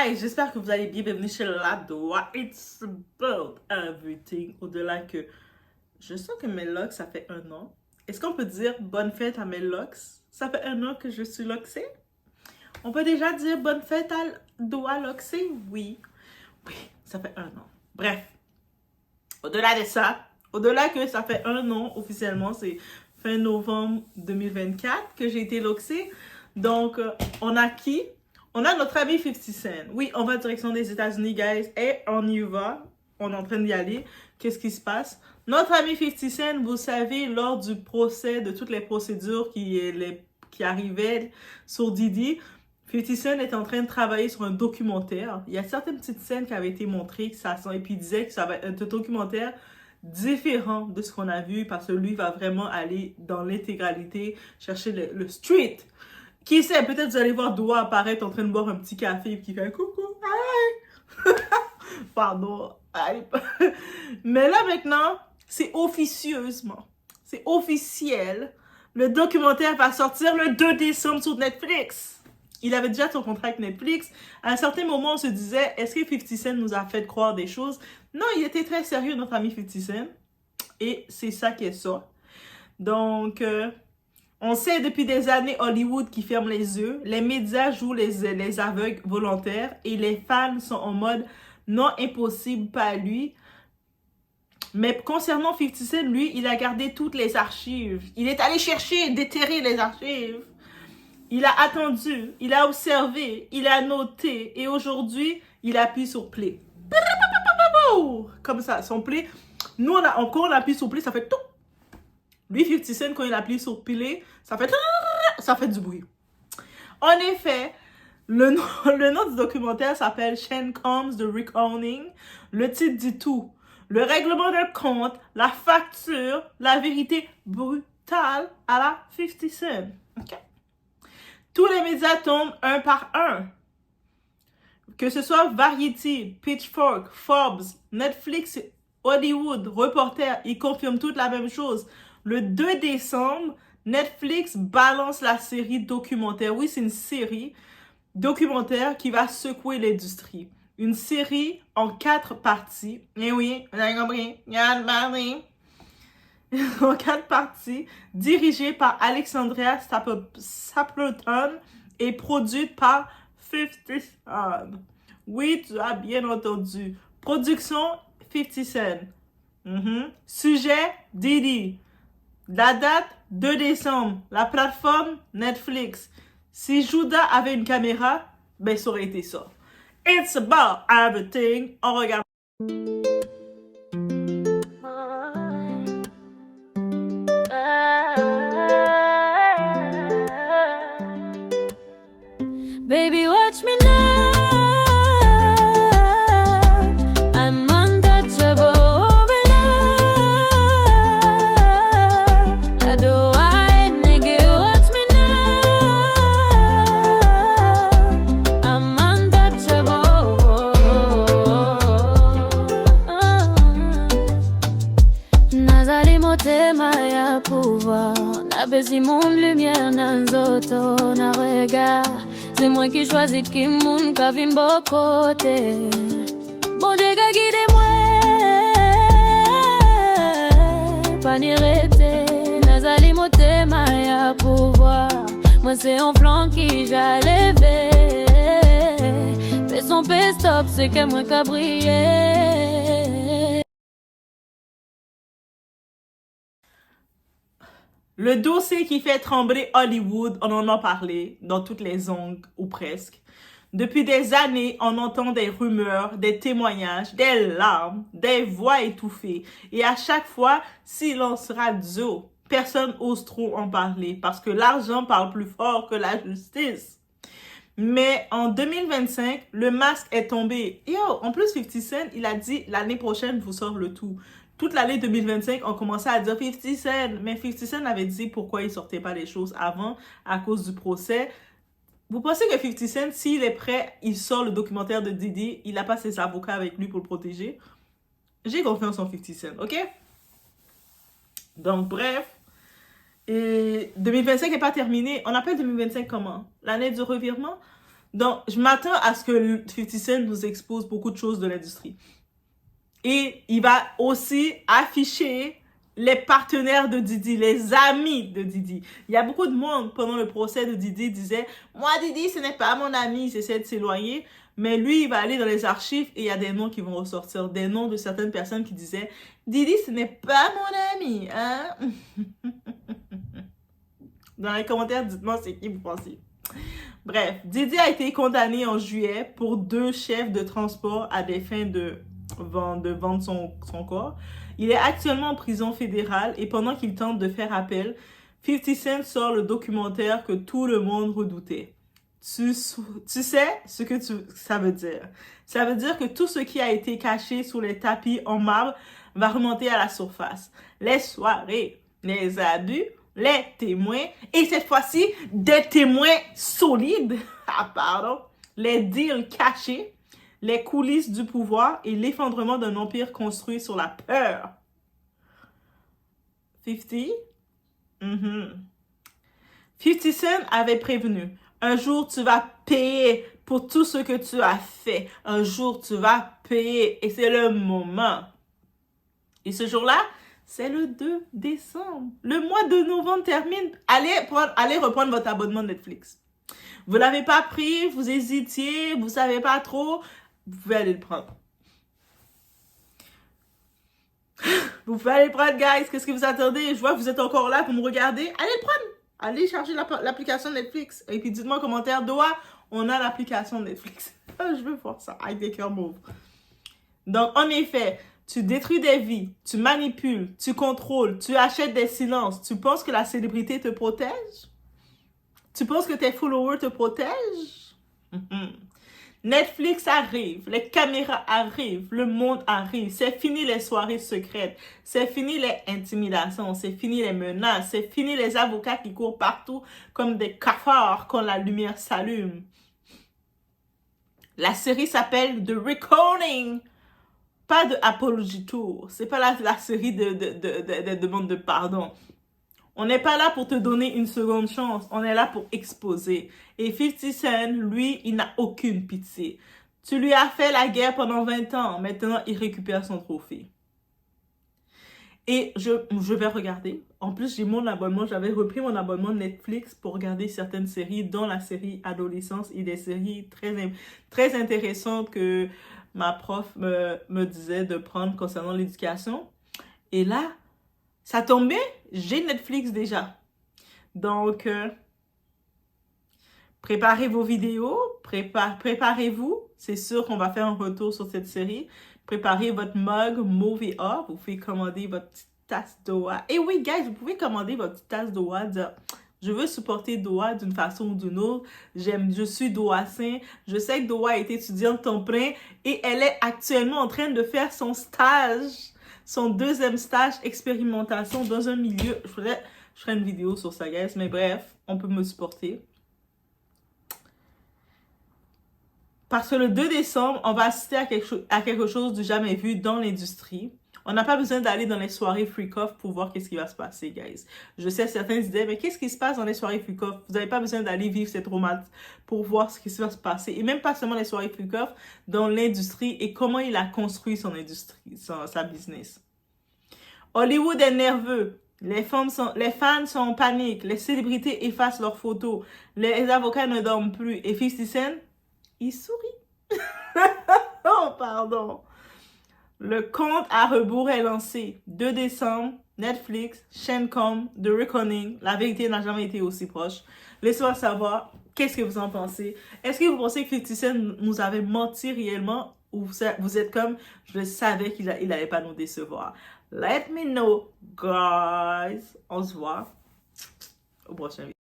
Hi, j'espère que vous allez bien. Bienvenue chez La Doua. It's about everything. Au-delà que je sens que mes locks, ça fait 1 an. Est-ce qu'on peut dire bonne fête à mes locks? Ça fait 1 an que je suis loxée. On peut déjà dire bonne fête à Doua loxée? Oui. Oui, ça fait 1 an. Bref, au-delà de ça, au-delà que ça fait 1 an officiellement, c'est fin novembre 2024 que j'ai été loxée. Donc, on a qui? On a notre ami 50 Cent. Oui, on va en direction des États-Unis, guys. Et on y va. On est en train d'y aller. Qu'est-ce qui se passe? Notre ami 50 Cent, vous savez, lors du procès, de toutes les procédures qui arrivaient sur Diddy, 50 Cent est en train de travailler sur un documentaire. Il y a certaines petites scènes qui avaient été montrées, et puis il disait que ça va être un documentaire différent de ce qu'on a vu parce que lui va vraiment aller dans l'intégralité, chercher le street. Qui sait, peut-être vous allez voir Doua apparaître en train de boire un petit café et qui fait coucou, aïe! Pardon, aïe! Mais là maintenant, c'est officieusement, c'est officiel. Le documentaire va sortir le 2 décembre sur Netflix. Il avait déjà son contrat avec Netflix. À un certain moment, on se disait, est-ce que 50 Cent nous a fait croire des choses? Non, il était très sérieux, notre ami 50 Cent. Et c'est ça qui est ça. Donc, on sait depuis des années Hollywood qui ferme les yeux, les médias jouent les aveugles volontaires et les fans sont en mode non, impossible, pas lui. Mais concernant 50 Cent, lui, il a gardé toutes les archives. Il est allé chercher, déterrer les archives. Il a attendu, il a observé, il a noté et aujourd'hui, il appuie sur play. Comme ça, son play. Nous, quand on appuie sur play, ça fait tout. Lui, 50 Cent, quand il appuie sur play, ça fait du bruit. En effet, le nom du documentaire s'appelle Shane Combs The Reckoning. Le titre dit tout. Le règlement de compte, la facture, la vérité brutale à la 50 Cent. Okay. Tous les médias tombent un par un. Que ce soit Variety, Pitchfork, Forbes, Netflix, Hollywood, Reporter, ils confirment toute la même chose. Le 2 décembre, Netflix balance la série documentaire. Oui, c'est une série documentaire qui va secouer l'industrie. Une série en 4 parties. Et oui, vous avez compris, en 4 parties, dirigée par Alexandria Stapleton et produite par 50 Cent. Oui, tu as bien entendu. Production 50 Cent. Sujet Diddy. La date 2 décembre. La plateforme Netflix. Si Judas avait une caméra, ben ça aurait été ça. It's about everything. On regarde. Baby, watch me now. I'm untouchable. I do I, nigga, watch me now. I'm untouchable. Nazali motema ya pouvoir. Na besi mon lumière nanzoto na regard. C'est moi qui choisis qui moun ka vimbo côté. Bon Dieu ka guide moi. Pas ni rete. Nazali motema ya pouvoir. Moi c'est un flanc qui j'allais lever. Fais son paix stop, c'est que moi ka briller. Le dossier qui fait trembler Hollywood, on en a parlé dans toutes les ongles, ou presque. Depuis des années, on entend des rumeurs, des témoignages, des larmes, des voix étouffées. Et à chaque fois, silence radio. Personne n'ose trop en parler parce que l'argent parle plus fort que la justice. Mais en 2025, le masque est tombé. Yo, en plus, 50 Cent, il a dit l'année prochaine, vous sort le tout. Toute l'année 2025, on commençait à dire 50 Cent. Mais 50 Cent avait dit pourquoi il sortait pas les choses avant à cause du procès. Vous pensez que 50 Cent, s'il est prêt, il sort le documentaire de Diddy, il n'a pas ses avocats avec lui pour le protéger? J'ai confiance en 50 Cent, ok? Donc, bref. Et 2025 n'est pas terminé. On appelle 2025 comment? L'année du revirement? Donc, je m'attends à ce que 50 Cent nous expose beaucoup de choses de l'industrie. Et il va aussi afficher les partenaires de Diddy, les amis de Diddy. Il y a beaucoup de monde pendant le procès de Diddy disait « Moi, Diddy, ce n'est pas mon ami, il essaie de s'éloigner. » Mais lui, il va aller dans les archives et il y a des noms qui vont ressortir. Des noms de certaines personnes qui disaient « Diddy, ce n'est pas mon ami. Hein? » Dans les commentaires, dites-moi c'est qui vous pensez. Bref, Diddy a été condamné en juillet pour 2 chefs de transport à des fins de vendre son corps. Il est actuellement en prison fédérale et pendant qu'il tente de faire appel, 50 Cent sort le documentaire que tout le monde redoutait. Tu sais ce que ça veut dire. Ça veut dire que tout ce qui a été caché sous les tapis en marbre va remonter à la surface. Les soirées, les abus, les témoins, et cette fois-ci, des témoins solides, les deals cachés, les coulisses du pouvoir et l'effondrement d'un empire construit sur la peur. 50? 50 Cent avait prévenu. Un jour, tu vas payer pour tout ce que tu as fait. Un jour, tu vas payer. Et c'est le moment. Et ce jour-là, c'est le 2 décembre. Le mois de novembre termine. Allez reprendre votre abonnement Netflix. Vous ne l'avez pas pris, vous hésitiez, vous ne savez pas trop. Vous pouvez aller le prendre. Vous pouvez aller le prendre, guys. Qu'est-ce que vous attendez? Je vois que vous êtes encore là pour me regarder. Allez le prendre. Allez charger l'application Netflix. Et puis dites-moi en commentaire, Doa, on a l'application Netflix. Je veux voir ça avec des cœurs mauves. Donc, en effet, tu détruis des vies, tu manipules, tu contrôles, tu achètes des silences. Tu penses que la célébrité te protège? Tu penses que tes followers te protègent? Netflix arrive, les caméras arrivent, le monde arrive. C'est fini les soirées secrètes, c'est fini les intimidations, c'est fini les menaces, c'est fini les avocats qui courent partout comme des cafards quand la lumière s'allume. La série s'appelle The Reckoning, pas de Apology Tour. C'est pas la série de demandes de pardon. On n'est pas là pour te donner une seconde chance. On est là pour exposer. Et 50 Cent, lui, il n'a aucune pitié. Tu lui as fait la guerre pendant 20 ans. Maintenant, il récupère son trophée. Et je vais regarder. En plus, j'ai mon abonnement. J'avais repris mon abonnement Netflix pour regarder certaines séries, dont la série Adolescence et des séries très intéressantes que ma prof me disait de prendre concernant l'éducation. Et là, ça tombe bien, j'ai Netflix déjà. Donc, préparez vos vidéos, préparez-vous. C'est sûr qu'on va faire un retour sur cette série. Préparez votre mug Movie Up. Vous pouvez commander votre petite tasse Doa. Et oui, guys, vous pouvez commander votre petite tasse Doa. Je veux supporter Doa d'une façon ou d'une autre. Je suis Doa-sain. Je sais que Doa est étudiante temps plein et elle est actuellement en train de faire son stage. Son 2e stage expérimentation dans un milieu. Je ferai une vidéo sur ça, guys. Mais bref, on peut me supporter. Parce que le 2 décembre, on va assister à quelque chose de jamais vu dans l'industrie. On n'a pas besoin d'aller dans les soirées freak-off pour voir qu'est-ce qui va se passer, guys. Je sais, certains disaient, mais qu'est-ce qui se passe dans les soirées freak-off? Vous n'avez pas besoin d'aller vivre ces traumatismes pour voir ce qui va se passer. Et même pas seulement les soirées freak-off, dans l'industrie et comment il a construit son industrie, sa business. Hollywood est nerveux. Les fans sont en panique. Les célébrités effacent leurs photos. Les avocats ne dorment plus. Et 50 Cent, il sourit. Oh, pardon. Le compte à rebours est lancé. 2 décembre, Netflix, Shenkom, The Reckoning. La vérité n'a jamais été aussi proche. Laissez-moi savoir, qu'est-ce que vous en pensez? Est-ce que vous pensez que 50 Cent nous avait menti réellement? Ou vous êtes comme, je savais qu'il n'allait pas nous décevoir? Let me know, guys. On se voit au prochain vidéo.